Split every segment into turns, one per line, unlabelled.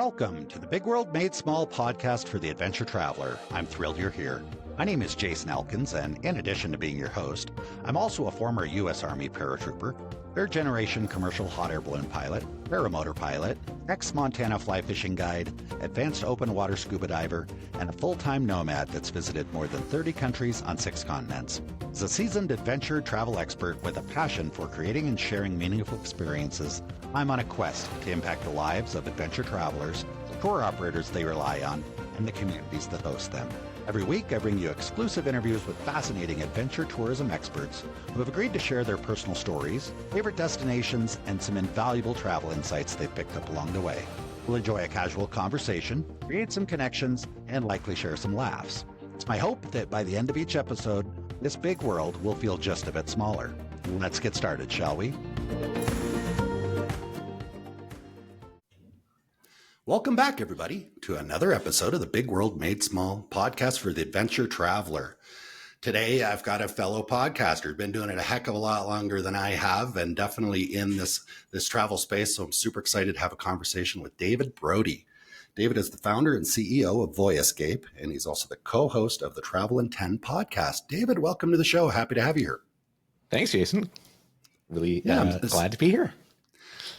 Welcome to the Big World Made Small podcast for the adventure traveler. I'm thrilled you're here. My name is Jason Elkins, and in addition to being your host, I'm also a former U.S. Army paratrooper, third-generation commercial hot air balloon pilot, paramotor pilot, ex-Montana fly fishing guide, advanced open water scuba diver, and a full-time nomad that's visited more than 30 countries on 6 continents. As a seasoned adventure travel expert with a passion for creating and sharing meaningful experiences, I'm on a quest to impact the lives of adventure travelers, tour operators they rely on, and the communities that host them. Every week, I bring you exclusive interviews with fascinating adventure tourism experts who have agreed to share their personal stories, favorite destinations, and some invaluable travel insights they've picked up along the way. We'll enjoy a casual conversation, create some connections, and likely share some laughs. It's my hope that by the end of each episode, this big world will feel just a bit smaller. Let's get started, shall we? Welcome back, everybody, to another episode of the Big World Made Small podcast for the adventure traveler. Today, I've got a fellow podcaster, been doing it a heck of a lot longer than I have, and definitely in this travel space. So I'm super excited to have a conversation with David Brodie. David is the founder and CEO of Voyascape, and he's also the co-host of the Travel in 10 podcast. David, welcome to the show. Happy to have you here.
Thanks, Jason. Really glad to be here.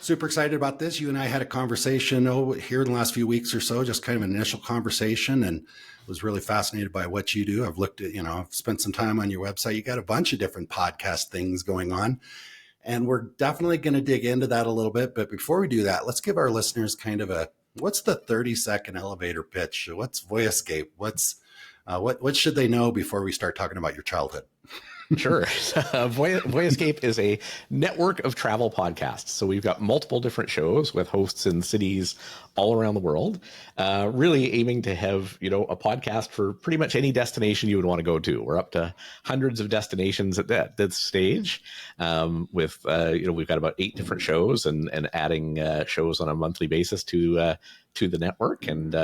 Super excited about this. You and I had a conversation here in the last few weeks or so, just kind of an initial conversation, and was really fascinated by what you do. I've looked at, I've spent some time on your website. You got a bunch of different podcast things going on, and we're definitely going to dig into that a little bit. But before we do that, let's give our listeners kind of what's the 30-second elevator pitch? What's Voyascape? What should they know before we start talking about your childhood?
Sure. Voyascape is a network of travel podcasts. So we've got multiple different shows with hosts in cities all around the world, really aiming to have, a podcast for pretty much any destination you would want to go to. We're up to hundreds of destinations at that stage. We've got about 8 different shows and adding shows on a monthly basis to the network. And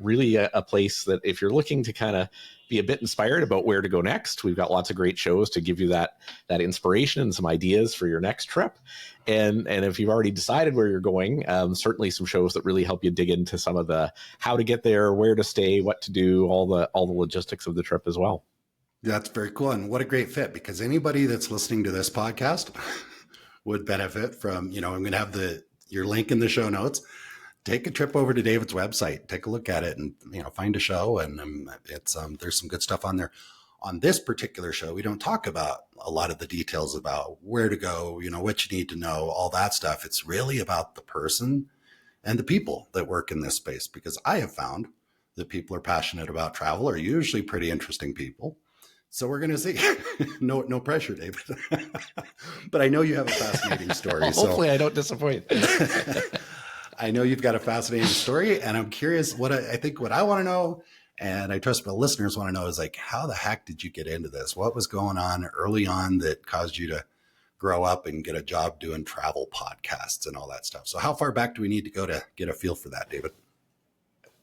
really a place that if you're looking to kind of be a bit inspired about where to go next, we've got lots of great shows to give you that inspiration and some ideas for your next trip. And if you've already decided where you're going, certainly some shows that really help you dig into some of the how to get there, where to stay, what to do, all the logistics of the trip as well.
That's very cool. And what a great fit, because anybody that's listening to this podcast would benefit from, I'm going to have your link in the show notes. Take a trip over to David's website, take a look at it, and find a show. And there's some good stuff on there. On this particular show, we don't talk about a lot of the details about where to go, what you need to know, all that stuff. It's really about the person and the people that work in this space, because I have found that people are passionate about travel are usually pretty interesting people. So we're going to see. No pressure, David. But I know you have a fascinating story.
Hopefully I don't disappoint.
I know you've got a fascinating story, and I'm curious what I want to know, and I trust my listeners want to know, is how the heck did you get into this? What was going on early on that caused you to grow up and get a job doing travel podcasts and all that stuff? So how far back do we need to go to get a feel for that, David?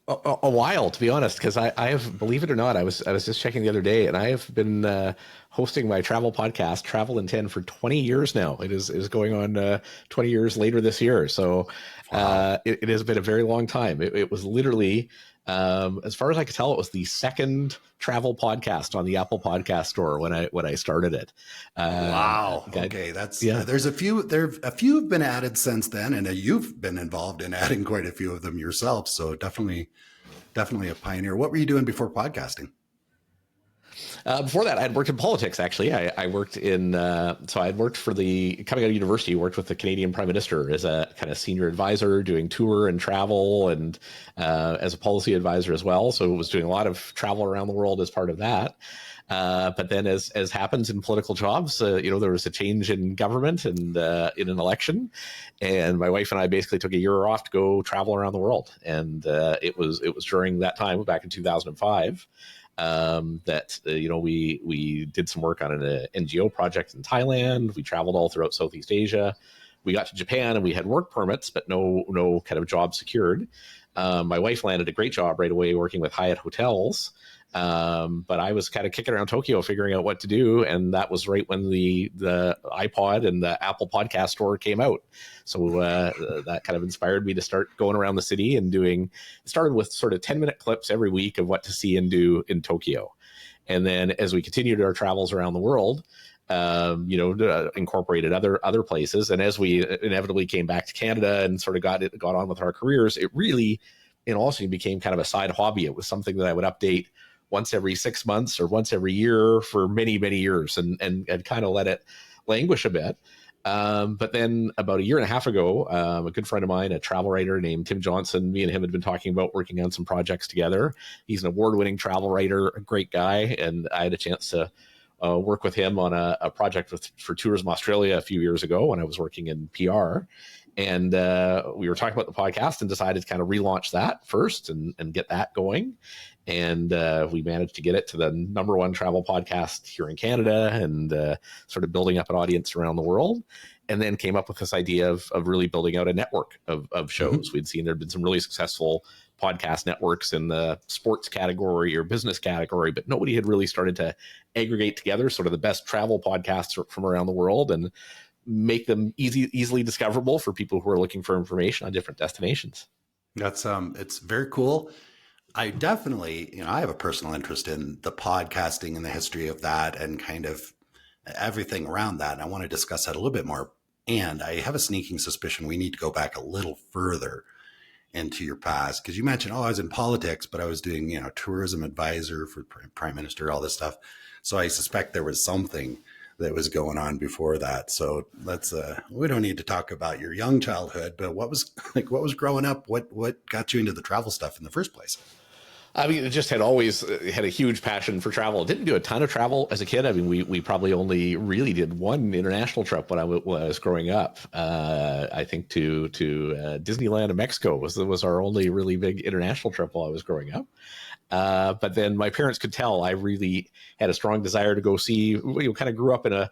A while, to be honest, because I have, believe it or not, I was just checking the other day, and I have been hosting my travel podcast, Travel in 10, for 20 years now. It is going on 20 years later this year. So wow. It has been a very long time. It was literally, as far as I could tell, it was the second travel podcast on the Apple Podcast Store when I started it.
Wow. Okay, there's a few have been added since then, and you've been involved in adding quite a few of them yourself. So definitely a pioneer. What were you doing before podcasting?
Before that, I had worked in politics, actually. I worked I'd worked coming out of university, worked with the Canadian Prime Minister as a kind of senior advisor, doing tour and travel, and as a policy advisor as well. So I was doing a lot of travel around the world as part of that. But then as happens in political jobs, there was a change in government and in an election. And my wife and I basically took a year off to go travel around the world. And it was during that time, back in 2005, that we did some work on an NGO project in Thailand. We traveled all throughout Southeast Asia. We got to Japan and we had work permits, but no kind of job secured. My wife landed a great job right away working with Hyatt Hotels But I was kind of kicking around Tokyo figuring out what to do. And that was right when the iPod and the Apple Podcast Store came out. So that kind of inspired me to start going around the city and it started with sort of 10-minute clips every week of what to see and do in Tokyo. And then as we continued our travels around the world, incorporated other places. And as we inevitably came back to Canada and sort of got on with our careers, it really, also became kind of a side hobby. It was something that I would update once every 6 months or once every year for many, many years and kind of let it languish a bit. But then about a year and a half ago, a good friend of mine, a travel writer named Tim Johnson, me and him had been talking about working on some projects together. He's an award-winning travel writer, a great guy. And I had a chance to work with him on a project for Tourism Australia a few years ago when I was working in PR. And we were talking about the podcast and decided to kind of relaunch that first and get that going. And we managed to get it to the #1 travel podcast here in Canada and sort of building up an audience around the world. And then came up with this idea of really building out a network of shows. Mm-hmm. We'd seen there'd been some really successful podcast networks in the sports category or business category, but nobody had really started to aggregate together sort of the best travel podcasts from around the world and make them easily discoverable for people who are looking for information on different destinations.
That's it's very cool. I definitely, I have a personal interest in the podcasting and the history of that and kind of everything around that. And I want to discuss that a little bit more. And I have a sneaking suspicion we need to go back a little further into your past, because you mentioned, I was in politics, but I was doing, tourism advisor for prime minister, all this stuff. So I suspect there was something that was going on before that. So let's, we don't need to talk about your young childhood, but what was growing up? What got you into the travel stuff in the first place?
I mean, it just had always had a huge passion for travel. Didn't do a ton of travel as a kid. I mean, we probably only really did one international trip when I was growing up. I think to Disneyland in Mexico was our only really big international trip while I was growing up. But then my parents could tell I really had a strong desire to go see. Kind of grew up in a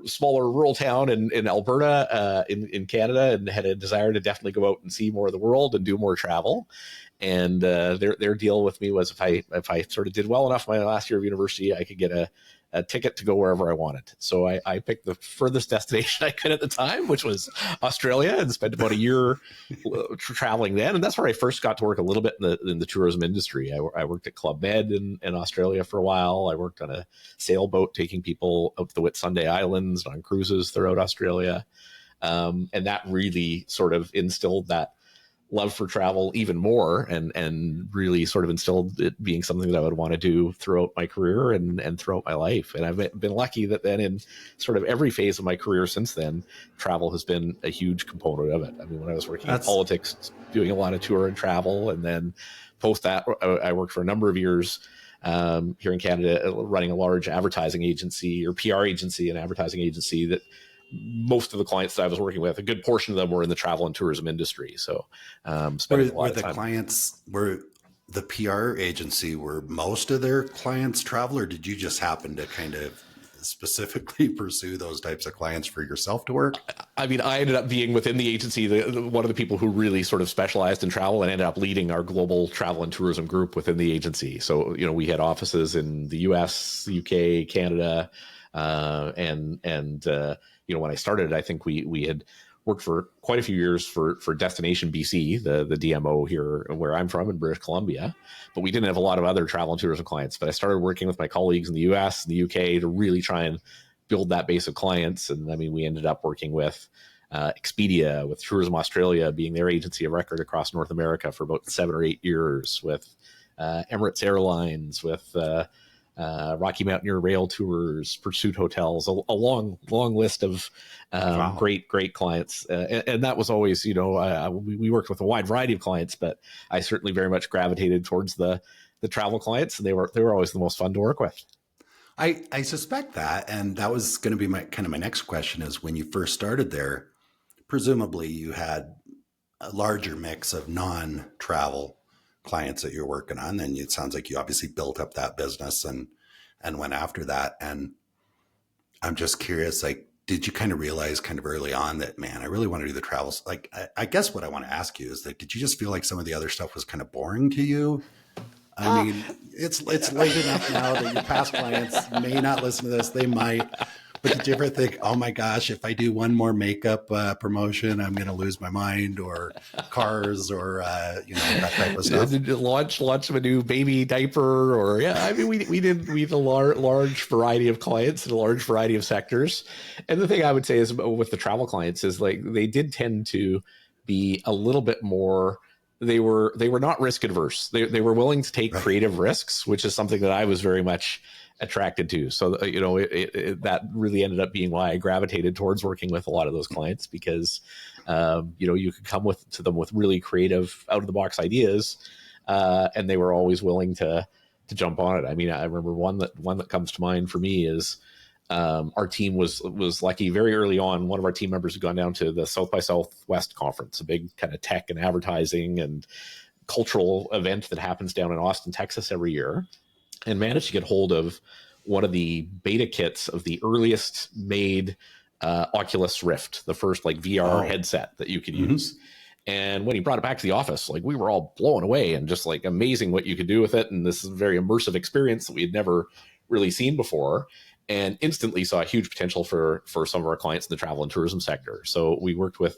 smaller rural town in Alberta, in Canada, and had a desire to definitely go out and see more of the world and do more travel. And their deal with me was if I sort of did well enough my last year of university, I could get a ticket to go wherever I wanted. So I picked the furthest destination I could at the time, which was Australia, and spent about a year traveling then. And that's where I first got to work a little bit in the tourism industry. I worked at Club Med in Australia for a while. I worked on a sailboat taking people up the Whitsunday Islands on cruises throughout Australia. And that really sort of instilled that love for travel even more and really sort of instilled it being something that I would want to do throughout my career and throughout my life. And I've been lucky that then in sort of every phase of my career since then, travel has been a huge component of it. I mean, when I was working in politics, doing a lot of tour and travel, and then post that, I worked for a number of years here in Canada, running a large advertising agency or PR agency and advertising agency that most of the clients that I was working with, a good portion of them were in the travel and tourism industry. So, spending a lot of time.
Were the PR agency, were most of their clients travel, or did you just happen to kind of specifically pursue those types of clients for yourself to work?
I mean, I ended up being within the agency, one of the people who really sort of specialized in travel, and ended up leading our global travel and tourism group within the agency. So, we had offices in the US, the UK, Canada, when I started, I think we had worked for quite a few years for Destination BC, the DMO here where I'm from in British Columbia, but we didn't have a lot of other travel and tourism clients. But I started working with my colleagues in the US and the UK to really try and build that base of clients. And I mean, we ended up working with Expedia, with Tourism Australia being their agency of record across North America for about 7 or 8 years, with Emirates Airlines, with Rocky Mountaineer Rail Tours, Pursuit Hotels, a long list of wow. great clients. And that was always, we worked with a wide variety of clients, but I certainly very much gravitated towards the travel clients, and they were always the most fun to work with.
I suspect that, and that was going to be my next question is, when you first started there, presumably you had a larger mix of non-travel clients that you're working on. Then it sounds like you obviously built up that business and went after that. And I'm just curious, did you kind of realize kind of early on that, man, I really want to do the travels? I guess what I want to ask you is that, did you just feel like some of the other stuff was kind of boring to you? I mean, it's late enough now that your past clients may not listen to this. They might. But did you ever think, oh my gosh, if I do one more makeup promotion, I'm going to lose my mind, or cars, or that type of stuff?
Launch of a new baby diaper, or I mean, we had a large variety of clients in a large variety of sectors. And the thing I would say is with the travel clients is like they did tend to be a little bit more. They were not risk adverse. They were willing to take creative risks, which is something that I was very much attracted to. So, that really ended up being why I gravitated towards working with a lot of those clients, because, you could come to them with really creative out of the box ideas. And they were always willing to jump on it. I mean, I remember one that comes to mind for me is, our team was lucky very early on. One of our team members had gone down to the South by Southwest conference, a big kind of tech and advertising and cultural event that happens down in Austin, Texas every year, and managed to get hold of one of the beta kits of the earliest made Oculus Rift, the first like VR headset that you could use. And when he brought it back to the office, like we were all blown away and just like amazing what you could do with it. And this is a very immersive experience that we had never really seen before, and instantly saw a huge potential for some of our clients in the travel and tourism sector. So we worked with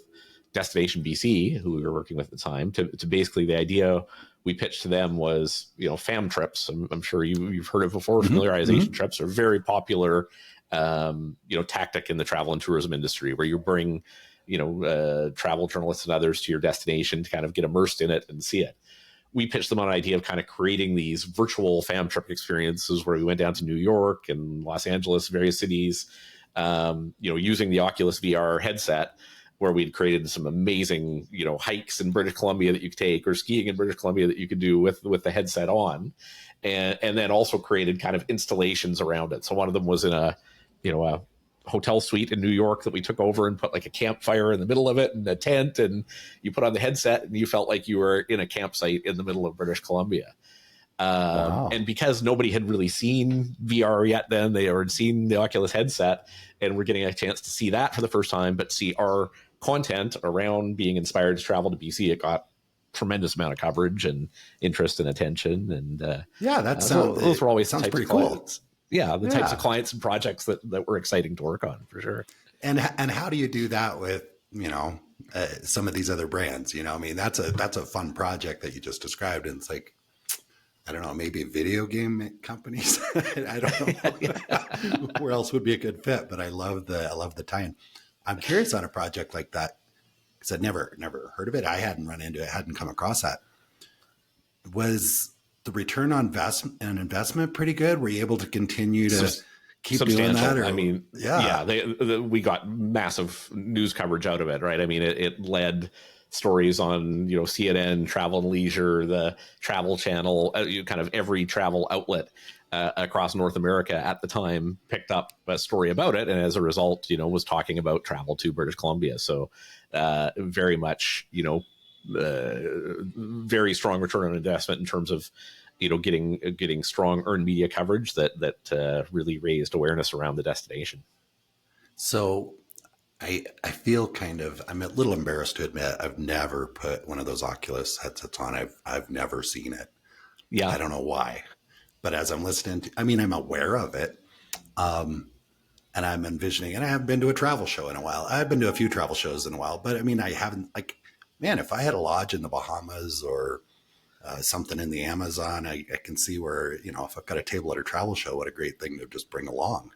Destination BC, who we were working with at the time, to basically, the idea we pitched to them was, fam trips. I'm sure you've heard of before. Familiarization trips are very popular, tactic in the travel and tourism industry, where you bring, travel journalists and others to your destination to kind of get immersed in it and see it. We pitched them on an idea of kind of creating these virtual fam trip experiences where we went down to New York and Los Angeles, various cities, using the Oculus VR headset, where we'd created some amazing, hikes in British Columbia that you could take, or skiing in British Columbia that you could do with the headset on, and then also created kind of installations around it. So one of them was in a hotel suite in New York that we took over and put like a campfire in the middle of it and a tent, and you put on the headset and you felt like you were in a campsite in the middle of British Columbia. And because nobody had really seen VR yet then, they had seen the Oculus headset, and we're getting a chance to see that for the first time, but see our content around being inspired to travel to BC. It got tremendous amount of coverage and interest and attention. And those were always
sounds pretty cool.
The types of clients and projects that were exciting to work on, for sure.
And how do you do that with, some of these other brands? I mean, that's a fun project that you just described. And it's like, I don't know, maybe video game companies. I don't know where else would be a good fit, but I love the tie-in. I'm curious on a project like that, because I'd never heard of it. I hadn't run into it, hadn't come across that. Was the return on investment pretty good? Were you able to continue to keep doing that? Or,
I mean, we got massive news coverage out of it, right? I mean, it led stories on, CNN, Travel and Leisure, the Travel Channel, kind of every travel outlet across North America at the time picked up a story about it. And as a result, was talking about travel to British Columbia. So very much, very strong return on investment in terms of, getting strong earned media coverage that really raised awareness around the destination.
So I feel I'm a little embarrassed to admit I've never put one of those Oculus headsets on. I've never seen it. Yeah. I don't know why, but as I'm listening I'm aware of it. And I'm envisioning, and I haven't been to a travel show in a while. I've been to a few travel shows in a while, but I haven't, if I had a lodge in the Bahamas or something in the Amazon, I can see where, if I've got a table at a travel show, what a great thing to just bring along.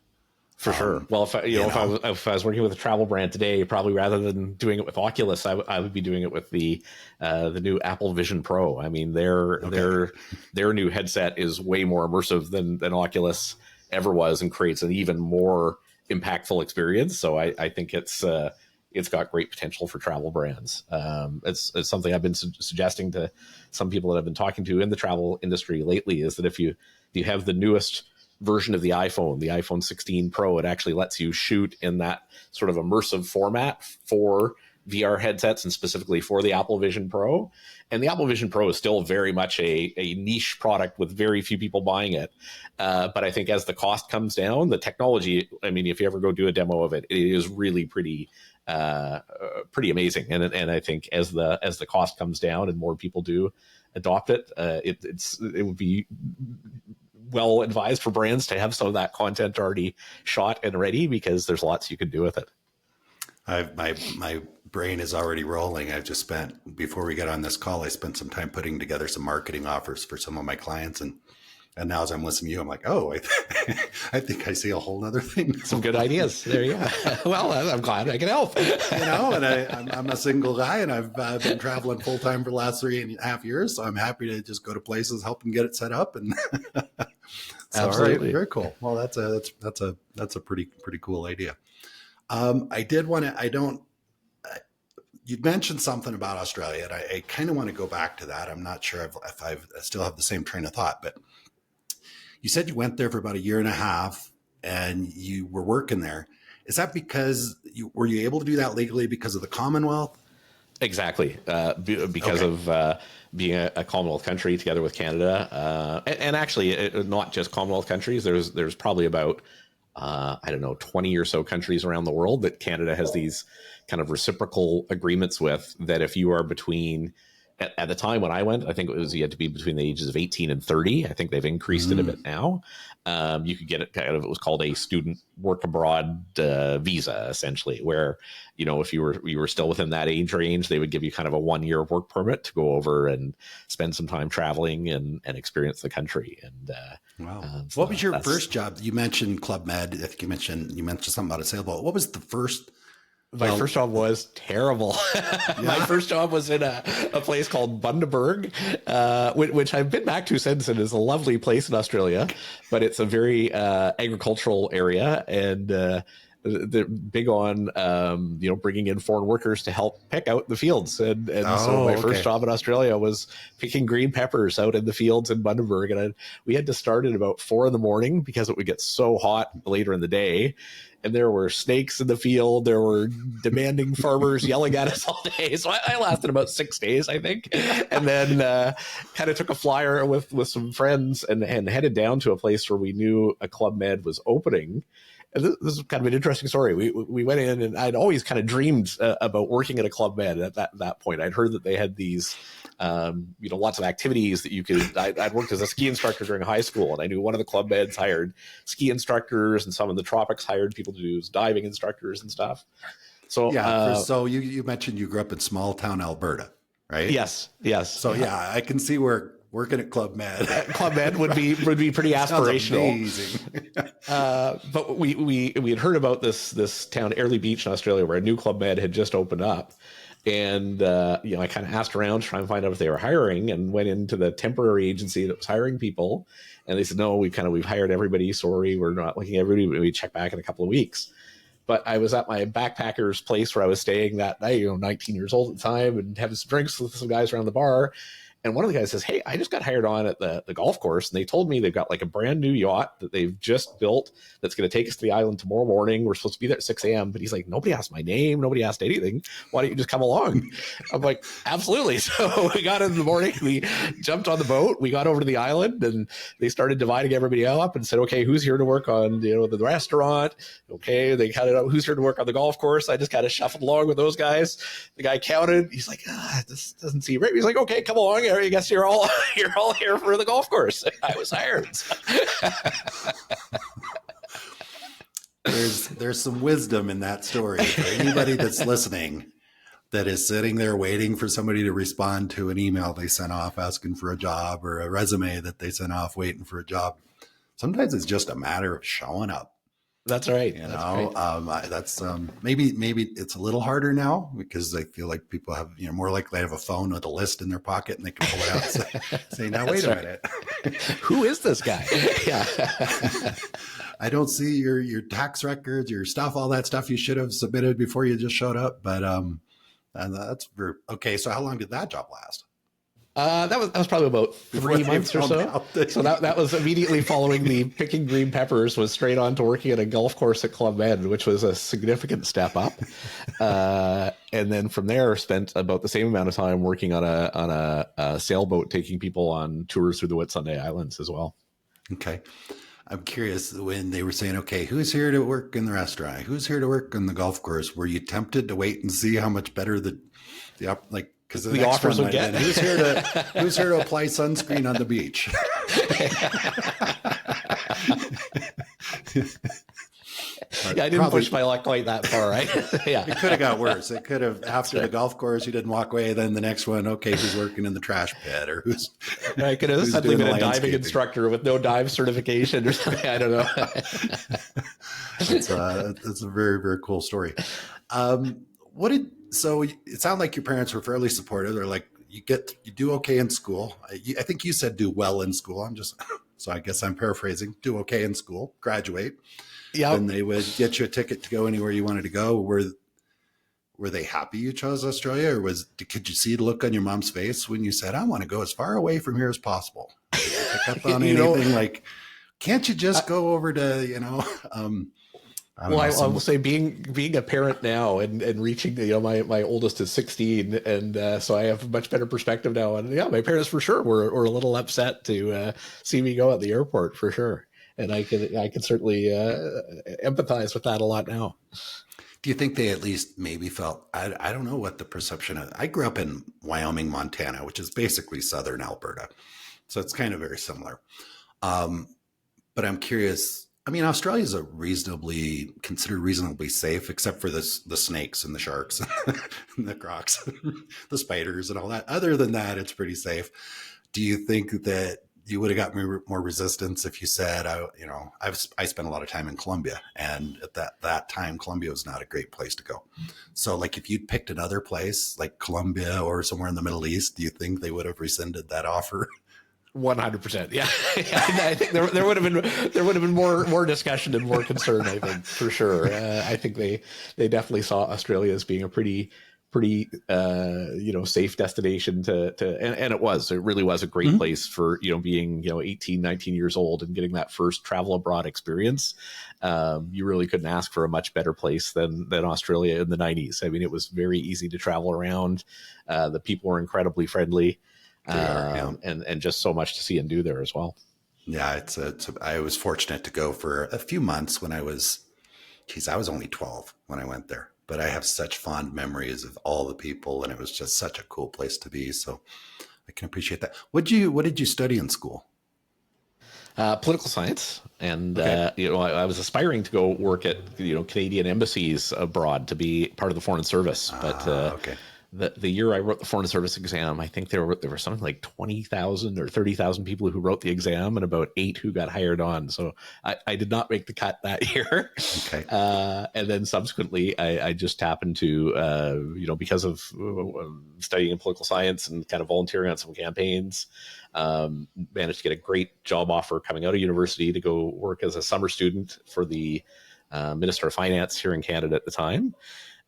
For sure. Well, if I was working with a travel brand today, probably rather than doing it with Oculus, I would be doing it with the new Apple Vision Pro. I mean, their new headset is way more immersive than Oculus ever was, and creates an even more impactful experience. So I think it's got great potential for travel brands. It's something I've been suggesting to some people that I've been talking to in the travel industry lately, is that if you have the newest version of the iPhone 16 Pro, it actually lets you shoot in that sort of immersive format for VR headsets, and specifically for the Apple Vision Pro. And the Apple Vision Pro is still very much a niche product with very few people buying it. But I think as the cost comes down, the technology, I mean, if you ever go do a demo of it, it is really pretty amazing. And I think as the cost comes down and more people do adopt it, it would be well advised for brands to have some of that content already shot and ready, because there's lots you can do with it.
My brain is already rolling. I've just spent, before we got on this call, I spent some time putting together some marketing offers for some of my clients. And now as I'm listening to you, I'm like, oh, I think I see a whole other thing.
Some good ideas. There you go. Well, I'm glad I can help.
And I'm a single guy, and I've been traveling full time for the last 3.5 years. So I'm happy to just go to places, help them get it set up. And so,
absolutely.
all right, very cool. Well, that's a pretty cool idea. I did want to, you mentioned something about Australia, and I kind of want to go back to that. I'm not sure if I still have the same train of thought, but you said you went there for about 1.5 years and you were working there. Is that because were you able to do that legally because of the Commonwealth?
Exactly. Because of being a Commonwealth country together with Canada. And actually, not just Commonwealth countries. There's probably about, 20 or so countries around the world that Canada has these kind of reciprocal agreements with, that if you are between, at the time when I went, I think you had to be between the ages of 18 and 30. I think they've increased it a bit now. You could get it it was called a student work abroad visa, essentially, where, if you were still within that age range, they would give you kind of a 1-year work permit to go over and spend some time traveling and experience the country. And
wow. So what was your first job? You mentioned Club Med. I think you mentioned something about a sailboat. What was the first?
My first job was terrible. My first job was in a place called Bundaberg, which I've been back to since, and is a lovely place in Australia, but it's a very agricultural area, and they're big on bringing in foreign workers to help pick out the fields, and so my first job in Australia was picking green peppers out in the fields in Bundaberg, and we had to start at about 4 a.m. because it would get so hot later in the day. And there were snakes in the field. There were demanding farmers yelling at us all day. So I lasted about 6 days, I think. And then kind of took a flyer with some friends and headed down to a place where we knew a Club Med was opening. And this is kind of an interesting story. We went in, and I'd always kind of dreamed about working at a Club Med at that point. I'd heard that they had these lots of activities that you could. I'd worked as a ski instructor during high school, and I knew one of the Club Meds hired ski instructors, and some in the tropics hired people to do diving instructors and stuff. So
so you mentioned you grew up in small town Alberta, right?
Yes. So
I can see where working at Club Med
would be pretty aspirational.
Amazing.
But we had heard about this town, Airlie Beach in Australia, where a new Club Med had just opened up. And, I kind of asked around to try and find out if they were hiring, and went into the temporary agency that was hiring people. And they said, no, we've hired everybody. Sorry, we're not looking at everybody. We check back in a couple of weeks. But I was at my backpacker's place where I was staying that night, 19 years old at the time, and having some drinks with some guys around the bar. And one of the guys says, hey, I just got hired on at the golf course, and they told me they've got like a brand new yacht that they've just built that's going to take us to the island tomorrow morning. We're supposed to be there at 6 a.m. But he's like, nobody asked my name. Nobody asked anything. Why don't you just come along? I'm like, absolutely. So we got in the morning. We jumped on the boat. We got over to the island, and they started dividing everybody up and said, okay, who's here to work on the restaurant? Okay, they counted out who's here to work on the golf course. I just kind of shuffled along with those guys. The guy counted. He's like, this doesn't seem right. He's like, okay, come along. I guess you're all here for the golf course. I was hired.
There's some wisdom in that story for anybody that's listening, that is sitting there waiting for somebody to respond to an email they sent off asking for a job, or a resume that they sent off waiting for a job. Sometimes it's just a matter of showing up.
That's right.
That's maybe it's a little harder now, because I feel like people have, more likely to have a phone with a list in their pocket, and they can pull it out and say, now, wait a minute.
Who is this guy? Yeah.
I don't see your tax records, your stuff, all that stuff you should have submitted before you just showed up. But and that's okay. So how long did that job last?
That was probably about 3 months or so. So that was immediately following the picking green peppers, was straight on to working at a golf course at Club Med, which was a significant step up. And then from there, spent about the same amount of time working on a sailboat, taking people on tours through the Whitsunday Islands as well.
Okay. I'm curious, when they were saying, okay, who's here to work in the restaurant? Who's here to work on the golf course? Were you tempted to wait and see how much better because the
offers would get?
Who's here to apply sunscreen on the beach?
Yeah, I didn't push my luck quite that far, right? Yeah.
It could have got worse. It could have, after the golf course, you didn't walk away. Then the next one, okay, who's working in the trash pit, or
I could have suddenly been a diving instructor with no dive certification or something. I don't know.
That's a very, very cool story. So it sounded like your parents were fairly supportive. They're like, you do okay in school. I think you said do well in school. So I guess I'm paraphrasing. Do okay in school, graduate. Yeah. Then they would get you a ticket to go anywhere you wanted to go. Were they happy you chose Australia, or could you see the look on your mom's face when you said, I want to go as far away from here as possible? Did you pick up on anything like, can't you just go over to, I
will say being a parent now and reaching, my oldest is 16. And so I have a much better perspective now. And yeah, my parents for sure were a little upset to see me go at the airport, for sure. And I can certainly empathize with that a lot now.
Do you think they at least maybe felt, I don't know what the perception is. I grew up in Wyoming, Montana, which is basically southern Alberta. So it's kind of very similar. But I'm curious, I mean, Australia is considered reasonably safe, except for the snakes and the sharks and the crocs, the spiders and all that. Other than that, it's pretty safe. Do you think that you would have got more resistance if you said, I spent a lot of time in Colombia, and at that time, Colombia was not a great place to go. So like if you'd picked another place like Colombia or somewhere in the Middle East, do you think they would have rescinded that offer?
100%. Yeah. I think there would have been more discussion and more concern, I think, for sure. I think they definitely saw Australia as being a pretty safe destination and it really was a great place for, being, 18, 19 years old and getting that first travel abroad experience. You really couldn't ask for a much better place than Australia in the 90s. I mean, it was very easy to travel around. The people were incredibly friendly, and just so much to see and do there as well.
Yeah. I was fortunate to go for a few months when I was only 12 when I went there. But I have such fond memories of all the people, and it was just such a cool place to be. So I can appreciate that. What did you study in school?
Political science. And,
okay.
I was aspiring to go work at, Canadian embassies abroad to be part of the Foreign Service. But
okay.
The year I wrote the Foreign Service exam, I think there were something like 20,000 or 30,000 people who wrote the exam, and about 8 who got hired on. So I did not make the cut that year.
Okay.
And then subsequently, I just happened to, because of studying in political science and kind of volunteering on some campaigns, managed to get a great job offer coming out of university to go work as a summer student for the Minister of Finance here in Canada at the time.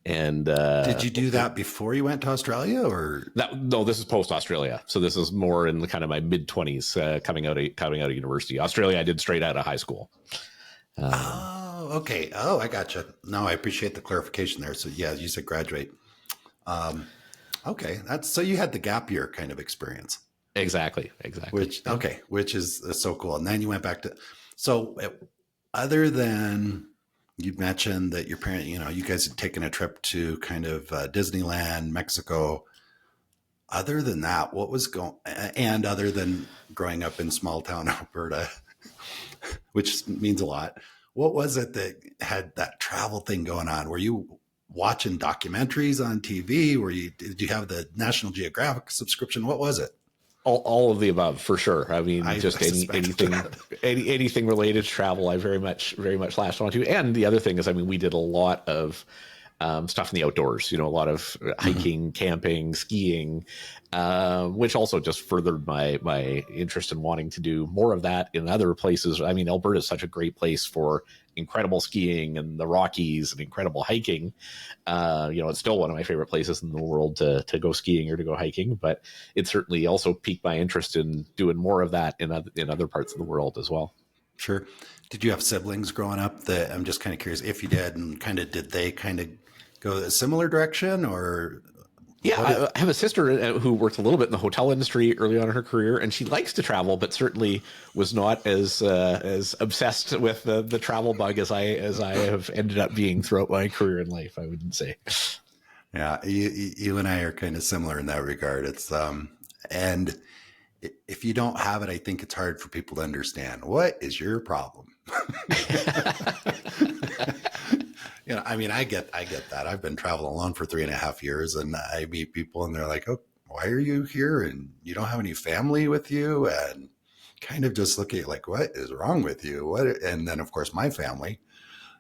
And
did you do that before you went to Australia, or
no? This is post Australia, so this is more in the kind of my mid-20s, coming out of university. Australia, I did straight out of high school.
Okay. Oh, I gotcha. No, I appreciate the clarification there. So yeah, you said graduate. Okay, so you had the gap year kind of experience.
Exactly.
Which is so cool. And then you went back to. So other than. You mentioned that your parent, you guys had taken a trip to kind of Disneyland, Mexico. Other than that, other than growing up in small town Alberta, which means a lot, what was it that had that travel thing going on? Were you watching documentaries on TV? Did you have the National Geographic subscription? What was it?
All of the above, for sure. I mean, anything related to travel, I very much latched onto. And the other thing is, I mean, we did a lot of stuff in the outdoors, a lot of hiking, camping, skiing, which also just furthered my interest in wanting to do more of that in other places. I mean, Alberta is such a great place for incredible skiing and the Rockies and incredible hiking. It's still one of my favorite places in the world to go skiing or to go hiking, but it certainly also piqued my interest in doing more of that in other parts of the world as well.
Sure. Did you have siblings growing up that I'm just kind of curious if you did, and did they kind of go a similar direction or?
Yeah, I have a sister who worked a little bit in the hotel industry early on in her career, and she likes to travel, but certainly was not as obsessed with the travel bug as I have ended up being throughout my career in life, I wouldn't say.
Yeah, you and I are kind of similar in that regard. It's and if you don't have it, I think it's hard for people to understand. What is your problem? I mean, I get that. I've been traveling alone for 3.5 years, and I meet people and they're like, "Oh, why are you here? And you don't have any family with you?" And kind of just look at you like, "What is wrong with you?" What? And then, of course, my family,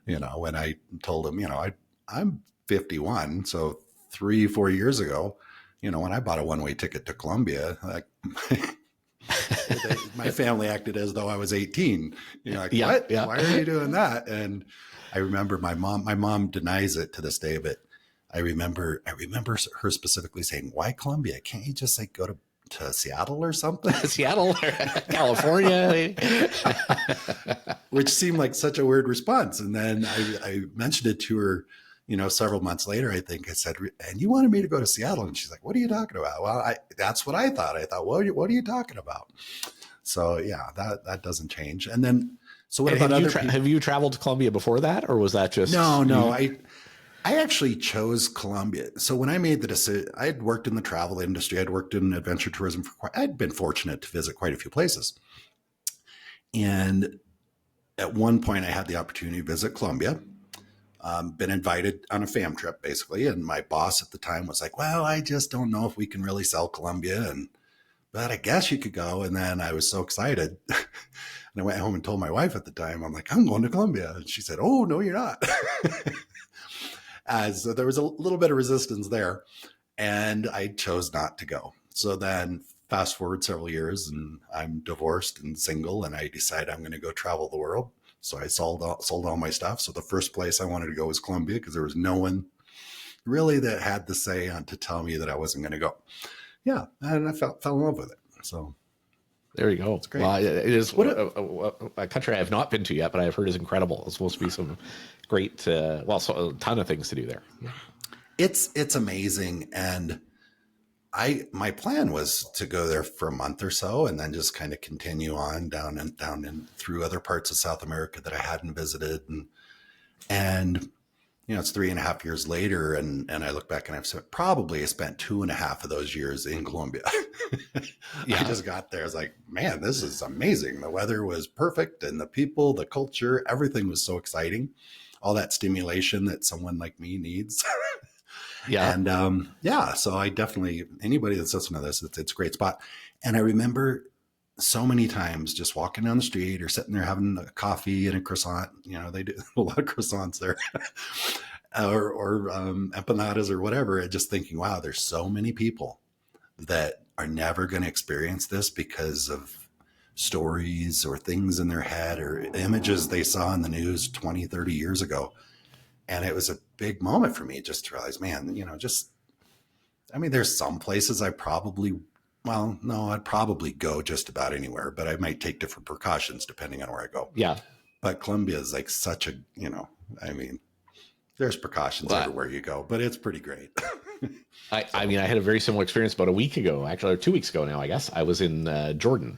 when I told them, I'm 51, so 3-4 years ago, when I bought a one-way ticket to Colombia, like my family acted as though I was 18. Like,
yeah,
what?
Yeah.
Why are you doing that? And I remember my mom denies it to this day, but I remember her specifically saying, "Why Colombia? Can't you just like go to Seattle or something?"
Seattle, California.
Which seemed like such a weird response. And then I mentioned it to her, several months later. I think I said, "And you wanted me to go to Seattle?" And she's like, "What are you talking about?" Well, that's what I thought. I thought, well, what are you talking about? So yeah, that doesn't change. And then, so what about other people?
Have you traveled to Colombia before that, or was that just
No? I actually chose Colombia. So when I made the decision, I had worked in the travel industry. I'd worked in adventure tourism I'd been fortunate to visit quite a few places. And at one point I had the opportunity to visit Colombia, been invited on a fam trip basically. And my boss at the time was like, "Well, I just don't know if we can really sell Colombia, but I guess you could go." And then I was so excited. And I went home and told my wife at the time, I'm like, "I'm going to Colombia." And she said, "Oh, no, you're not." So there was a little bit of resistance there, and I chose not to go. So then fast forward several years and I'm divorced and single, and I decide I'm going to go travel the world. So I sold all my stuff. So the first place I wanted to go was Colombia, because there was no one really that had the say on to tell me that I wasn't going to go. Yeah. And I fell in love with it. So
there you go.
It's great.
Well, it is a country I have not been to yet, but I've heard is incredible. It's supposed to be some great, so a ton of things to do there. Yeah.
It's amazing. And my plan was to go there for a month or so and then just kind of continue on down and through other parts of South America that I hadn't visited. And it's 3.5 years later, and I look back and I've spent 2.5 of those years in Colombia. Yeah. I just got there. I was like, man, this is amazing. The weather was perfect, and the people, the culture, everything was so exciting. All that stimulation that someone like me needs.
Yeah.
And so I definitely, anybody that's listening to this, it's a great spot. And I remember so many times just walking down the street or sitting there having a coffee and a croissant. They do a lot of croissants there, or empanadas or whatever. And just thinking, wow, there's so many people that are never going to experience this because of stories or things in their head or images they saw in the news 20, 30 years ago. And it was a big moment for me just to realize, man, there's some places I'd probably go just about anywhere, but I might take different precautions depending on where I go.
Yeah.
But Colombia is like such a, there's precautions everywhere you go, but it's pretty great.
I had a very similar experience about a week ago, actually, or 2 weeks ago now, I guess. I was in Jordan,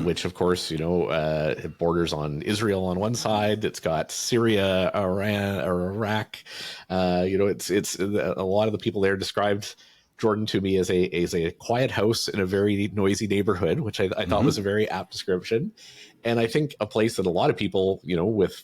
which, of course, it borders on Israel on one side. It's got Syria, Iran, or Iraq. It's a lot of the people there described Jordan to me as a quiet house in a very noisy neighborhood, which I thought was a very apt description. And I think a place that a lot of people, with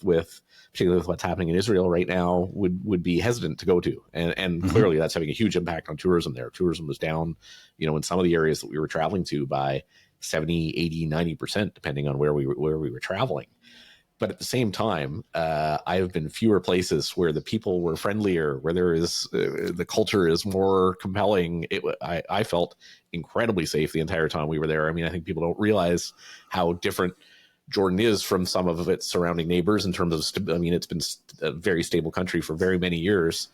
particularly with what's happening in Israel right now, would be hesitant to go to. And clearly that's having a huge impact on tourism there. Tourism was down, in some of the areas that we were traveling to by 70, 80, 90%, depending on where we were traveling. But at the same time, I have been fewer places where the people were friendlier, where there is the culture is more compelling. I felt incredibly safe the entire time we were there. I mean, I think people don't realize how different Jordan is from some of its surrounding neighbors in terms of, I mean, it's been a very stable country for very many years,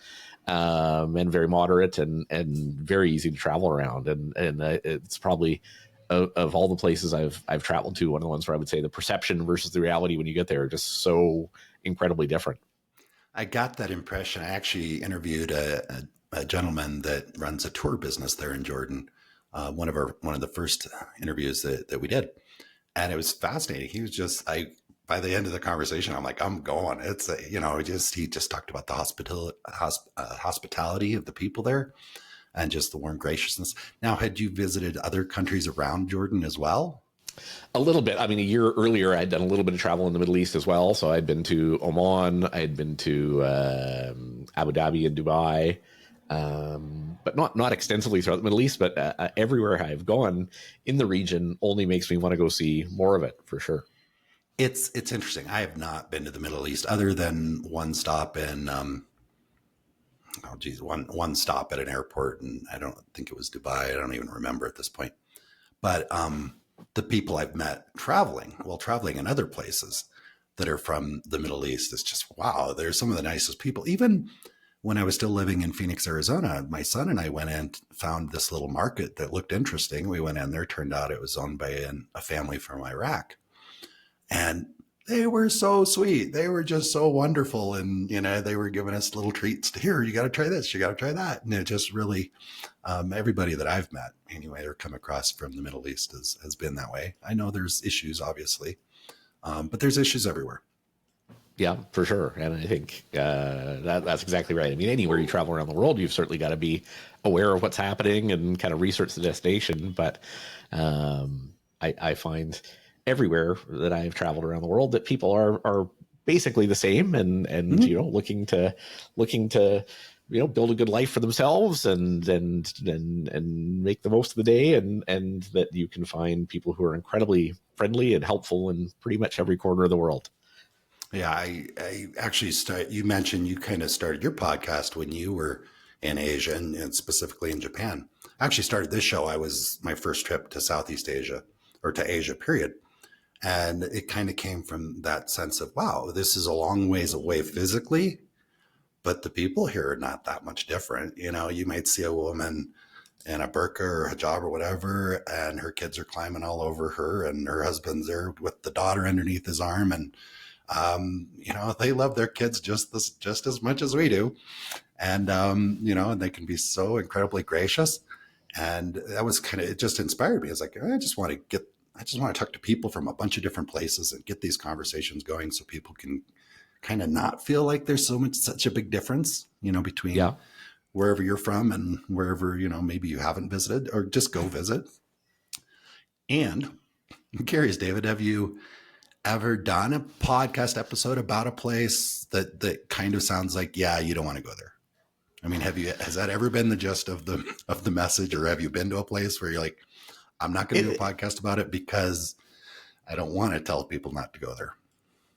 and very moderate and very easy to travel around. And it's probably of all the places I've traveled to, one of the ones where I would say the perception versus the reality when you get there are just so incredibly different.
I got that impression. I actually interviewed a gentleman that runs a tour business there in Jordan. One of the first interviews that we did. And it was fascinating. He was just, by the end of the conversation, I'm like, I'm going. It's, he just talked about the hospitality of the people there and just the warm graciousness. Now, had you visited other countries around Jordan as well?
A little bit. I mean, a year earlier, I'd done a little bit of travel in the Middle East as well. So I'd been to Oman, I'd been to Abu Dhabi and Dubai, but not extensively throughout the Middle East. But everywhere I've gone in the region only makes me want to go see more of it, for sure.
It's interesting. I have not been to the Middle East other than one stop in, one stop at an airport, and I don't think it was Dubai. I don't even remember at this point. But the people I've met traveling in other places that are from the Middle East, is just, wow, they're some of the nicest people. Even when I was still living in Phoenix, Arizona, my son and I went in, found this little market that looked interesting. We went in there, turned out it was owned by a family from Iraq. And they were so sweet. They were just so wonderful. And, they were giving us little treats. Here, you got to try this, you got to try that. And it just really, everybody that I've met anyway, or come across from the Middle East has been that way. I know there's issues, obviously, but there's issues everywhere.
Yeah, for sure. And I think that's exactly right. I mean, anywhere you travel around the world, you've certainly got to be aware of what's happening and kind of research the destination. But I find everywhere that I've traveled around the world that people are basically the same and mm-hmm. looking to build a good life for themselves and make the most of the day, and that you can find people who are incredibly friendly and helpful in pretty much every corner of the world.
Yeah, I actually you mentioned you kind of started your podcast when you were in Asia and specifically in Japan. I actually started this show. My first trip to Southeast Asia, or to Asia, period. And it kind of came from that sense of, wow, this is a long ways away physically, but the people here are not that much different. You might see a woman in a burqa or hijab or whatever, and her kids are climbing all over her, and her husband's there with the daughter underneath his arm. And, they love their kids just as much as we do. And, and they can be so incredibly gracious. And that was it just inspired me. It's like, I just want to talk to people from a bunch of different places and get these conversations going so people can kind of not feel like there's such a big difference, between wherever you're from and wherever, maybe you haven't visited, or just go visit. And I'm curious, David, have you ever done a podcast episode about a place that kind of sounds like, you don't want to go there? I mean, has that ever been the gist of the message, or have you been to a place where you're like, I'm not going to do a podcast about it because I don't want to tell people not to go there?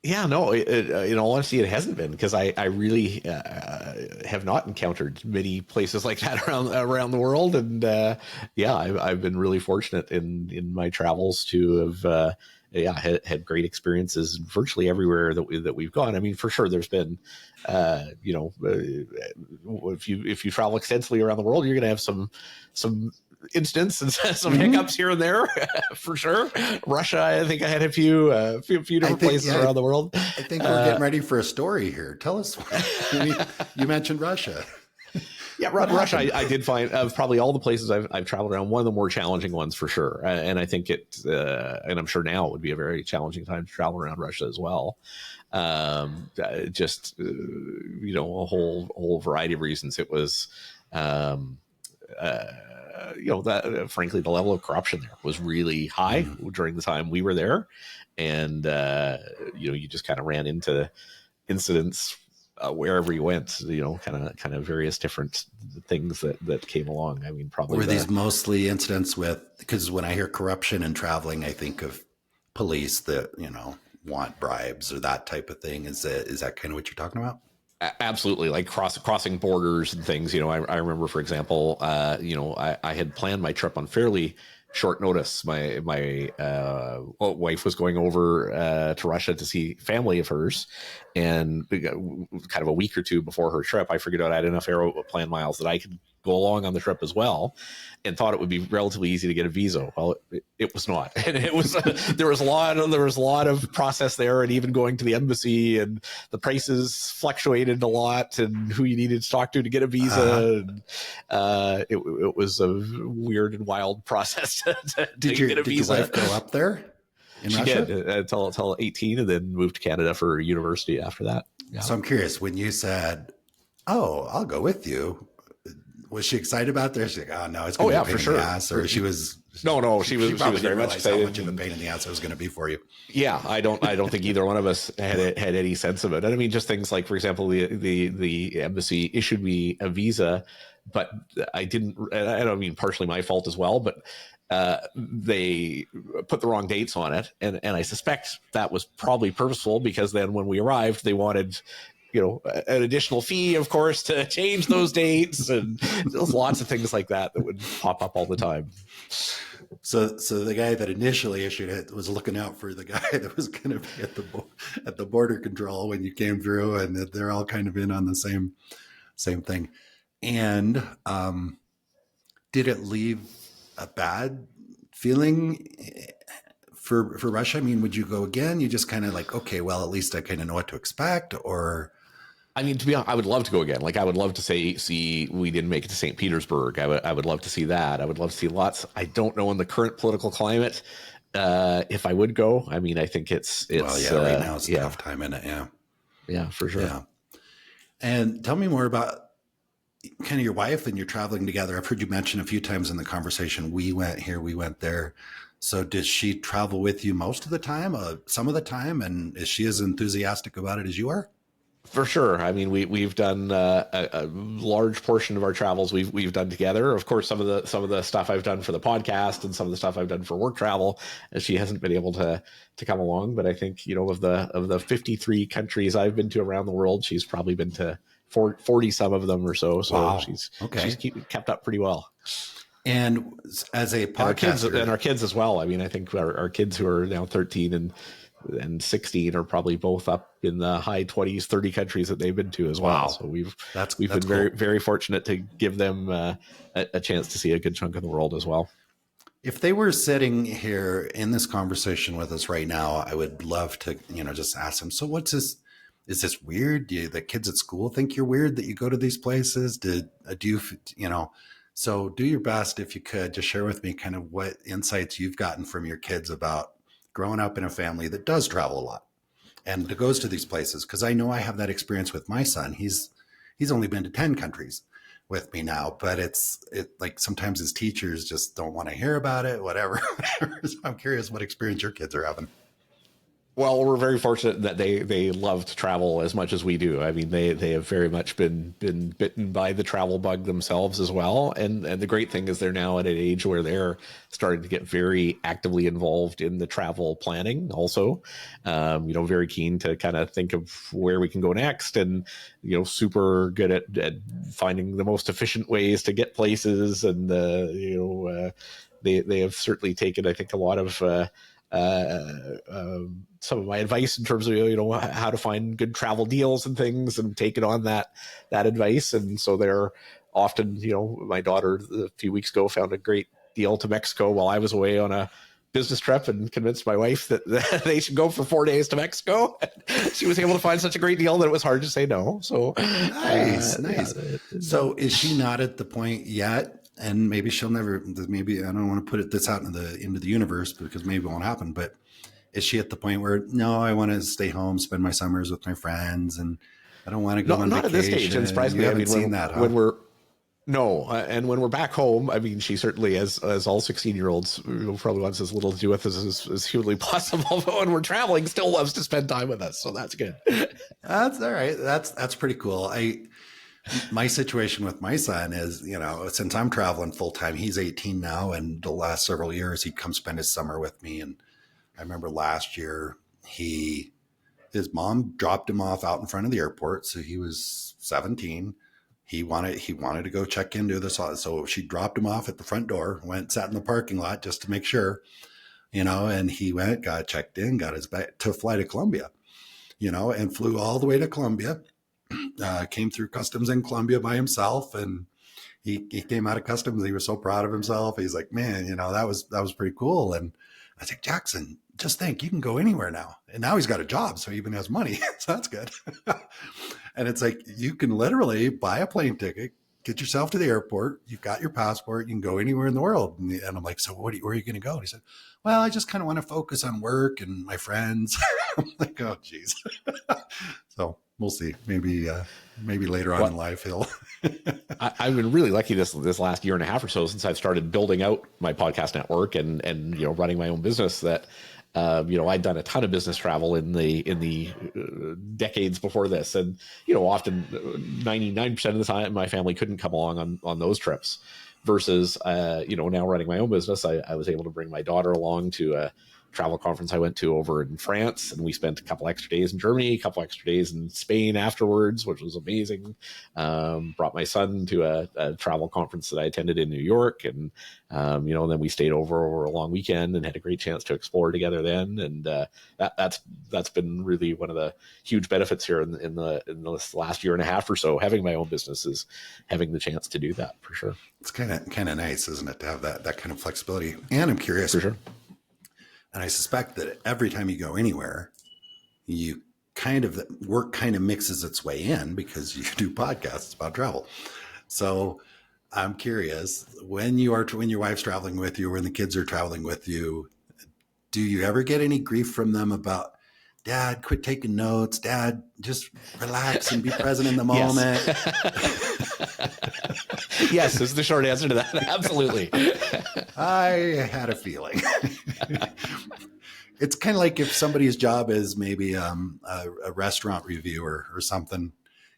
Yeah, no, in all honesty, it hasn't been, because I really have not encountered many places like that around the world. And I've been really fortunate in my travels to have had great experiences virtually everywhere that we've gone. I mean, for sure, there's been, if you travel extensively around the world, you're going to have some instance and some hiccups here and there, for sure. Russia, I think I had a few different places around the world.
I think we're getting ready for a story here. Tell us. You mentioned Russia.
Yeah, Russia, I did find, of probably all the places I've traveled around, one of the more challenging ones, for sure. And I think and I'm sure now it would be a very challenging time to travel around Russia as well. A whole variety of reasons. It was, frankly, the level of corruption there was really high during the time we were there. And, you just kind of ran into incidents wherever you went, kind of various different things that came along. I mean, probably
were these mostly incidents because when I hear corruption and traveling, I think of police that, want bribes or that type of thing. Is that kind of what you're talking about?
Absolutely, like crossing borders and things. I remember, for example, I had planned my trip on fairly short notice. My wife was going over to Russia to see family of hers, and kind of a week or two before her trip, I figured out I had enough aeroplan miles that I could go along on the trip as well, and thought it would be relatively easy to get a visa. Well, it was not, and it was there was a lot of process there, and even going to the embassy, and the prices fluctuated a lot, and who you needed to talk to get a visa. And, it was a weird and wild process to get a visa.
Did your wife go up there?
She Russia? Did until 18, and then moved to Canada for university after that.
Yeah. So I'm curious, when you said, "Oh, I'll go with you," was she excited about this? She's like, "Oh no, it's going to be a pain in the ass," or she was?
No, she was very much excited.
How much of a pain in the ass it was going to be for you?
Yeah, I don't think either one of us had any sense of it. And I mean, just things like, for example, the embassy issued me a visa, but I didn't. I don't mean partially my fault as well, but they put the wrong dates on it, and I suspect that was probably purposeful, because then when we arrived, they wanted an additional fee, of course, to change those dates, and there's lots of things like that would pop up all the time.
So the guy that initially issued it was looking out for the guy that was going to be at the border control when you came through, and that they're all kind of in on the same thing. And did it leave a bad feeling for Russia? I mean, would you go again? You just kind of like, okay, well, at least I kind of know what to expect, or?
I mean, to be honest, I would love to go again. Like, I would love to see we didn't make it to St. Petersburg. I would love to see that. I would love to see lots. I don't know in the current political climate if I would go. I mean, I think it's
well, yeah, right now it's a tough time in it.
Yeah, for sure.
Yeah. And tell me more about kind of your wife, and you're traveling together. I've heard you mention a few times in the conversation, we went here, we went there. So does she travel with you most of the time, some of the time? And is she as enthusiastic about it as you are?
For sure. I mean, we've done a large portion of our travels we've done together. Of course, some of the stuff I've done for the podcast, and some of the stuff I've done for work travel, she hasn't been able to come along. But I think, of the 53 countries I've been to around the world, she's probably been to 40 some of them or so. So wow. She's kept up pretty well.
And as a podcaster,
and our kids as well. I mean, I think our kids, who are now 13 and 16, are probably both up in the high 20s, 30 countries that they've been to as well. Wow. So we've been cool. very fortunate to give them a chance to see a good chunk of the world as well.
If they were sitting here in this conversation with us right now, I would love to, just ask them, so what's this? Is this weird? Do the kids at school think you're weird that you go to these places? So do your best, if you could, just share with me kind of what insights you've gotten from your kids about growing up in a family that does travel a lot and that goes to these places. Because I know I have that experience with my son. He's only been to 10 countries with me now, but it's like sometimes his teachers just don't want to hear about it, whatever. So I'm curious what experience your kids are having.
Well, we're very fortunate that they love to travel as much as we do. I mean, they have very much been bitten by the travel bug themselves as well. And the great thing is they're now at an age where they're starting to get very actively involved in the travel planning also. Very keen to kind of think of where we can go next, and, super good at finding the most efficient ways to get places. And, they have certainly taken, I think, a lot of, some of my advice in terms of how to find good travel deals and things, and taken on that advice. And so they're often, my daughter a few weeks ago found a great deal to Mexico while I was away on a business trip, and convinced my wife that they should go for 4 days to Mexico. She was able to find such a great deal that it was hard to say no. So
nice. So is she not at the point yet? And maybe she'll never, maybe I don't want to put this out into the universe, because maybe it won't happen, but is she at the point where, no, I want to stay home, spend my summers with my friends, and I don't want to go on vacation? Not at this stage.
And surprisingly, I mean, and when we're back home, I mean, she certainly, as all 16-year-olds, probably wants as little to do with us as humanly possible. But when we're traveling, still loves to spend time with us. So that's good.
That's all right. That's pretty cool. My situation with my son is, since I'm traveling full time, he's 18 now, and the last several years he'd come spend his summer with me. And I remember last year his mom dropped him off out in front of the airport. So he was 17. He wanted to go check into this. So she dropped him off at the front door, sat in the parking lot just to make sure, and he got checked in, got his bag to fly to Colombia, and flew all the way to Colombia, came through customs in Colombia by himself. And he came out of customs. He was so proud of himself. He's like, man, that was pretty cool. And I was like, Jackson, just think, you can go anywhere now. And now he's got a job, so he even has money. So that's good. And it's like, you can literally buy a plane ticket, get yourself to the airport. You've got your passport. You can go anywhere in the world. And I'm like, so where are you going to go? And he said, well, I just kind of want to focus on work and my friends. I'm like, oh, geez. So we'll see. Maybe later on in life, he'll.
I've been really lucky this last year and a half or so since I've started building out my podcast network and running my own business that, I'd done a ton of business travel in the decades before this. And, often 99% of the time my family couldn't come along on those trips versus, now running my own business. I was able to bring my daughter along to a travel conference I went to over in France, and we spent a couple extra days in Germany, a couple extra days in Spain afterwards, which was amazing. Brought my son to a travel conference that I attended in New York, and then we stayed over a long weekend and had a great chance to explore together then. And that's been really one of the huge benefits here in this last year and a half or so. Having my own business is having the chance to do that for sure.
It's kind of nice, isn't it, to have that kind of flexibility? And I'm curious.
For sure.
And I suspect that every time you go anywhere, work kind of mixes its way in because you do podcasts about travel. So I'm curious, when your wife's traveling with you, or when the kids are traveling with you, do you ever get any grief from them about, Dad, quit taking notes. Dad, just relax and be present in the moment?
Yes, is the short answer to that. Absolutely.
I had a feeling. It's kind of like if somebody's job is maybe a restaurant reviewer or something,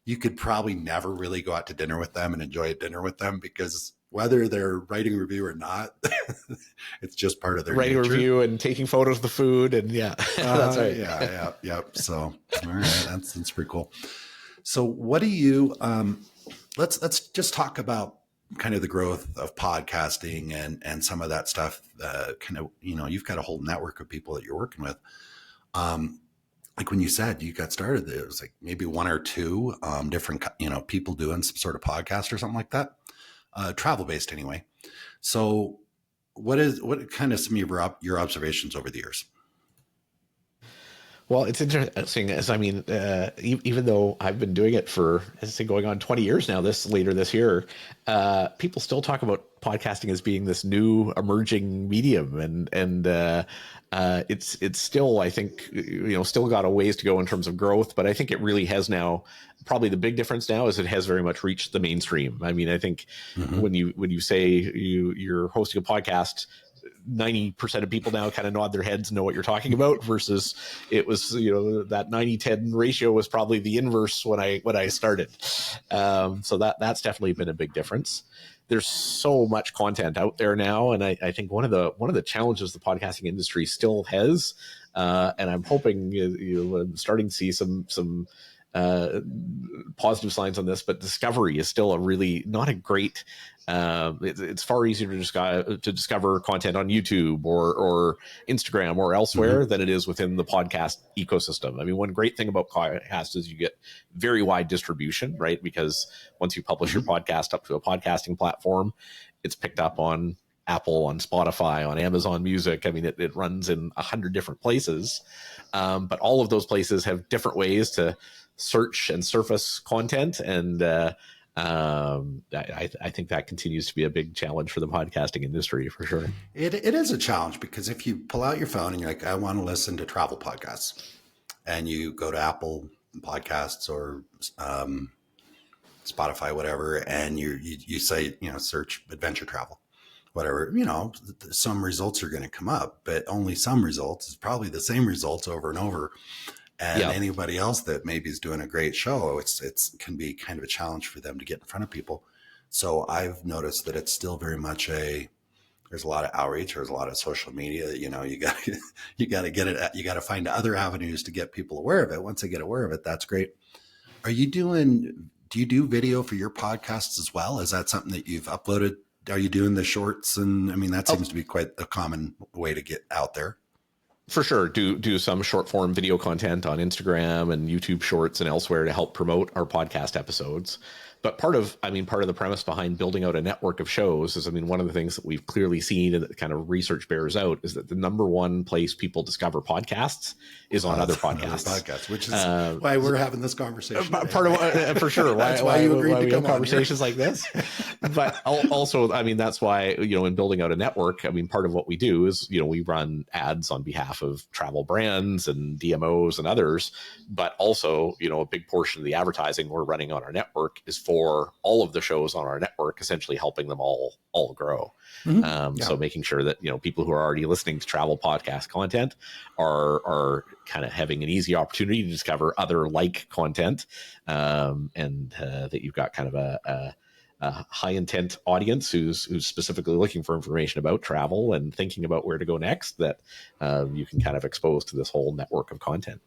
you could probably never really go out to dinner with them and enjoy a dinner with them, because whether they're writing a review or not, it's just part of their
writing
nature.
A review and taking photos of the food. And that's right.
Yeah. So, all right. That's pretty cool. So what do you, let's just talk about kind of the growth of podcasting and some of that stuff. You've got a whole network of people that you're working with. Like when you said you got started, there was like maybe one or two different, people doing some sort of podcast or something like that, travel based anyway. So what kind of some of your observations over the years?
Well, it's interesting, even though I've been doing it for, going on 20 years now, later this year, people still talk about podcasting as being this new emerging medium. And it's still, I think, still got a ways to go in terms of growth, but I think it really has now. Probably the big difference now is it has very much reached the mainstream. I mean, I think when you say you're hosting a podcast, 90% of people now kind of nod their heads and know what you're talking about, versus it was, that 90-10 ratio was probably the inverse when I started. So that's definitely been a big difference. There's so much content out there now. And I think one of the challenges the podcasting industry still has, and I'm hoping I'm starting to see some positive signs on this, but discovery is still not a great. It's far easier to discover content on YouTube or Instagram or elsewhere than it is within the podcast ecosystem. I mean, one great thing about podcasts is you get very wide distribution, right? Because once you publish your podcast up to a podcasting platform, it's picked up on Apple, on Spotify, on Amazon Music. I mean, it runs in 100 different places, but all of those places have different ways to search and surface content, and I think that continues to be a big challenge for the podcasting industry for sure.
It is a challenge, because if you pull out your phone and you're like, I want to listen to travel podcasts, and you go to Apple Podcasts or Spotify, whatever, and you say, search adventure travel, whatever, some results are going to come up, but only some results. Is probably the same results over and over. And anybody else that maybe is doing a great show, it's can be kind of a challenge for them to get in front of people. So I've noticed that it's still very much there's a lot of outreach, there's a lot of social media, you got you got to get it, you got to find other avenues to get people aware of it. Once they get aware of it, that's great. Do you do video for your podcasts as well? Is that something that you've uploaded? Are you doing the shorts? And I mean, that seems to be quite a common way to get out there.
For sure. Do some short form video content on Instagram and YouTube Shorts and elsewhere to help promote our podcast episodes. But part of the premise behind building out a network of shows is, one of the things that we've clearly seen and that kind of research bears out is that the number one place people discover podcasts is on other podcasts.
Which is why we're having this conversation.
Part of for sure.
why you agreed to come on
conversations like this. But also, that's why, in building out a network, part of what we do is, we run ads on behalf of travel brands and DMOs and others. But also, a big portion of the advertising we're running on our network is for all of the shows on our network, essentially helping them all grow. So making sure that, people who are already listening to travel podcast content are kind of having an easy opportunity to discover other like content, and that you've got kind of a high intent audience who's specifically looking for information about travel and thinking about where to go next, that you can kind of expose to this whole network of content.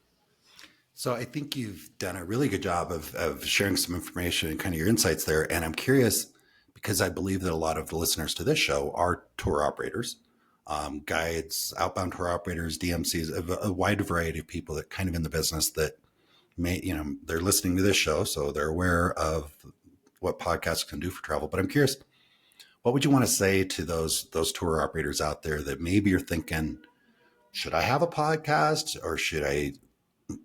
So I think you've done a really good job of sharing some information and kind of your insights there. And I'm curious, because I believe that a lot of the listeners to this show are tour operators, guides, outbound tour operators, DMCs, a wide variety of people that kind of in the business that may, they're listening to this show, so they're aware of what podcasts can do for travel. But I'm curious, what would you want to say to those tour operators out there that maybe you're thinking, should I have a podcast, or should I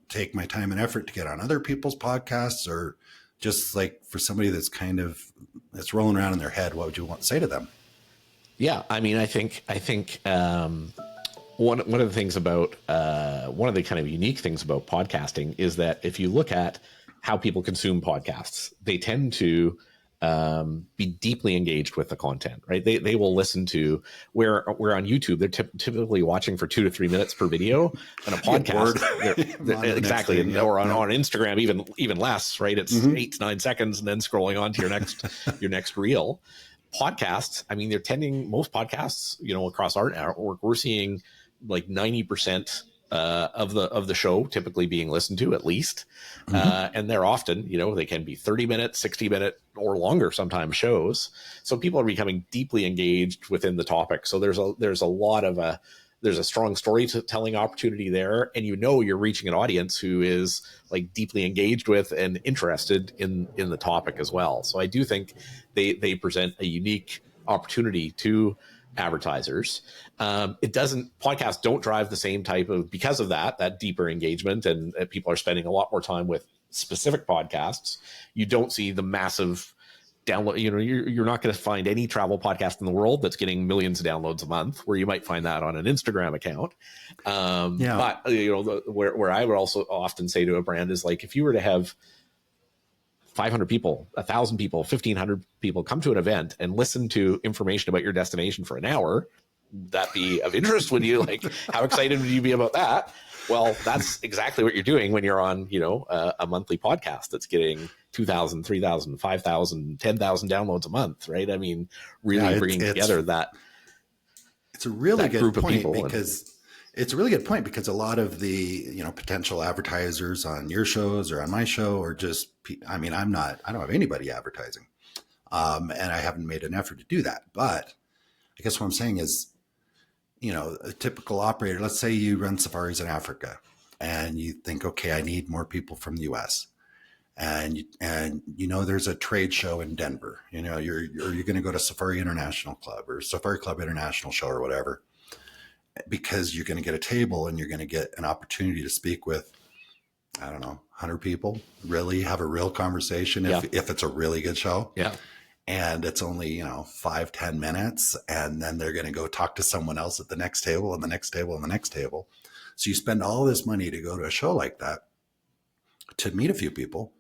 take my time and effort to get on other people's podcasts? Or just like for somebody that's that's rolling around in their head, what would you want to say to them?
Yeah. I think one of the things about, one of the kind of unique things about podcasting is that if you look at how people consume podcasts, they tend to be deeply engaged with the content, right? They will listen to where on YouTube, they're typically watching for 2 to 3 minutes per video, and a podcast, exactly. Or on Instagram, even less, right? It's 8 to 9 seconds and then scrolling on to your next reel. Podcasts, most podcasts, across our network, we're seeing like 90% of the show typically being listened to at least. And they're often, they can be 30 minute, 60 minute or longer sometimes shows. So people are becoming deeply engaged within the topic. So there's a strong storytelling opportunity there. And you're reaching an audience who is like deeply engaged with and interested in the topic as well. So I do think they present a unique opportunity to advertisers. Podcasts don't drive the same type of, because of that deeper engagement, and people are spending a lot more time with specific podcasts. You don't see the massive download, you're not going to find any travel podcast in the world that's getting millions of downloads a month, where you might find that on an Instagram account. But where I would also often say to a brand is, like, if you were to have 500 people, 1,000 people, 1,500 people come to an event and listen to information about your destination for an hour, that be of interest? Would you, like, how excited would you be about that? Well, that's exactly what you're doing when you're on, a monthly podcast that's getting 2,000, 3,000, 5,000, 10,000 downloads a month, right? Really bringing together that.
It's a really good point, because it's a really good point, because a lot of the, potential advertisers on your shows or on my show, or just, I don't have anybody advertising. And I haven't made an effort to do that. But I guess what I'm saying is, a typical operator, let's say you run safaris in Africa and you think, okay, I need more people from the US. And there's a trade show in Denver, you're going to go to Safari International Club or Safari Club International Show or whatever, because you're going to get a table and you're going to get an opportunity to speak with, 100 people, really have a real conversation. If it's a really good show. Yeah. And it's only, 5-10 minutes. And then they're going to go talk to someone else at the next table and the next table and the next table. So you spend all this money to go to a show like that to meet a few people,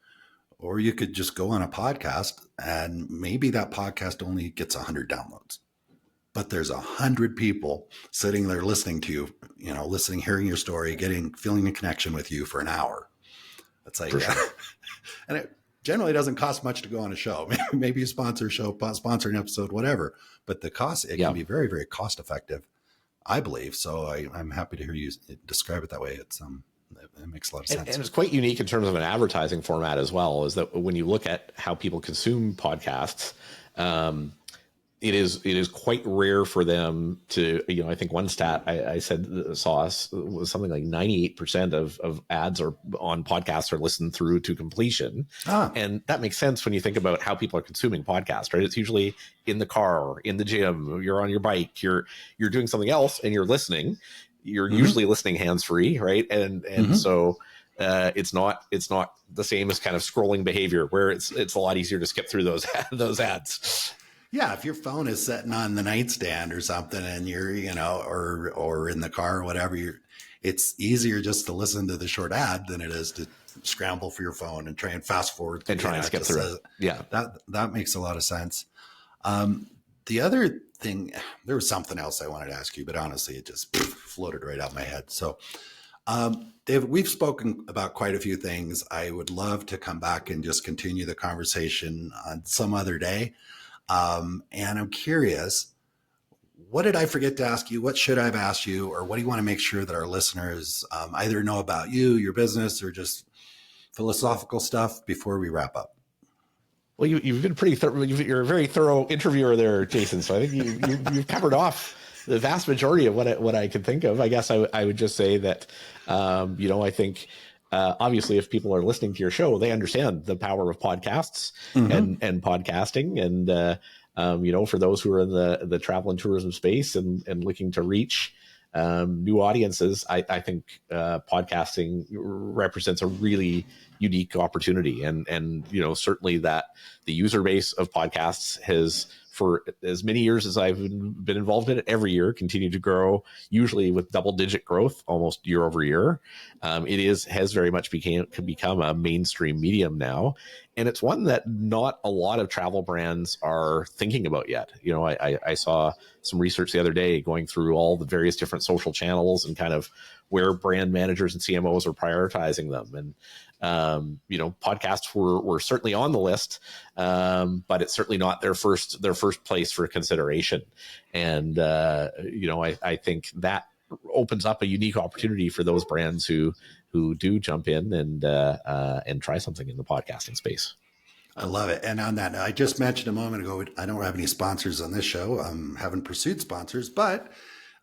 or you could just go on a podcast and maybe that podcast only gets 100 downloads, but there's 100 people sitting there listening to you, listening, hearing your story, feeling a connection with you for an hour. It's like,
sure.
and generally doesn't cost much to go on a show. Maybe you sponsor a show, sponsor an episode, whatever. But the cost, it can be very, very cost effective, I believe. So I'm happy to hear you describe it that way. It makes a lot of sense.
And it's quite unique in terms of an advertising format as well, is that when you look at how people consume podcasts, it is quite rare for them to, I think one stat I saw was something like 98% of ads are on podcasts are listened through to completion. And that makes sense when you think about how people are consuming podcasts, right? It's usually in the car, in the gym, you're on your bike, you're doing something else and you're listening. You're usually listening hands-free, right? And so it's not the same as kind of scrolling behavior where it's a lot easier to skip through those ads.
Yeah, if your phone is sitting on the nightstand or something and you're, or in the car or whatever, it's easier just to listen to the short ad than it is to scramble for your phone and try and fast forward.
And try and skip through it. Yeah.
That makes a lot of sense. The other thing, there was something else I wanted to ask you, but honestly, it just floated right out of my head. So, David, we've spoken about quite a few things. I would love to come back and just continue the conversation on some other day. And I'm curious, what did I forget to ask you? What should I have asked you? Or what do you want to make sure that our listeners either know about you, your business, or just philosophical stuff before we wrap up?
Well, you've been pretty thorough. You're a very thorough interviewer there, Jason. So I think you've covered off the vast majority of what I could think of. I guess I would just say that, I think, obviously, if people are listening to your show, they understand the power of podcasts and podcasting. And, for those who are in the travel and tourism space and looking to reach new audiences, I think podcasting represents a really unique opportunity. And certainly that the user base of podcasts has, for as many years as I've been involved in it, every year continued to grow, usually with double-digit growth, almost year over year. It has very much become a mainstream medium now, and it's one that not a lot of travel brands are thinking about yet. I saw some research the other day going through all the various different social channels and kind of where brand managers and CMOs are prioritizing them. And podcasts were certainly on the list, but it's certainly not their first place for consideration. And I think that opens up a unique opportunity for those brands who do jump in and try something in the podcasting space.
I love it. And on that, I just mentioned a moment ago, I don't have any sponsors on this show. Haven't pursued sponsors, but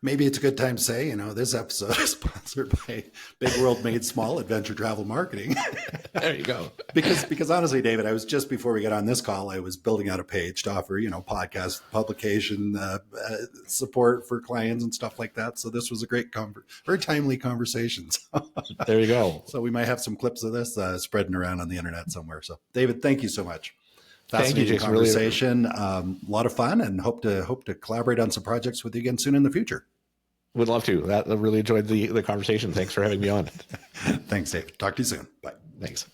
maybe it's a good time to say, this episode is sponsored by Big World Made Small Adventure Travel Marketing.
There you go.
Because honestly, David, I was just before we got on this call, I was building out a page to offer, podcast publication support for clients and stuff like that. So this was a great, very timely conversation.
There you go.
So we might have some clips of this spreading around on the internet somewhere. So David, thank you so much. Fascinating
Thank you, Jason.
Conversation. A lot of fun, and hope to collaborate on some projects with you again soon in the future.
Would love to. I really enjoyed the conversation. Thanks for having me on.
Thanks, David. Talk to you soon. Bye.
Thanks.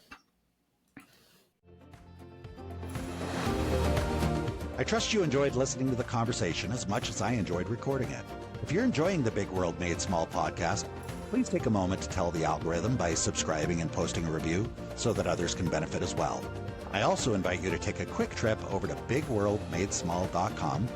I trust you enjoyed listening to the conversation as much as I enjoyed recording it. If you're enjoying the Big World Made Small podcast, please take a moment to tell the algorithm by subscribing and posting a review so that others can benefit as well. I also invite you to take a quick trip over to bigworldmadesmall.com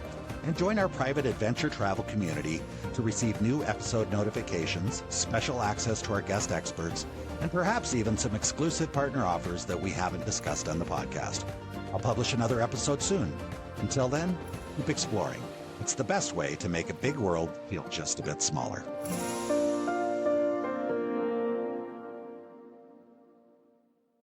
and join our private adventure travel community to receive new episode notifications, special access to our guest experts, and perhaps even some exclusive partner offers that we haven't discussed on the podcast. I'll publish another episode soon. Until then, keep exploring. It's the best way to make a big world feel just a bit smaller.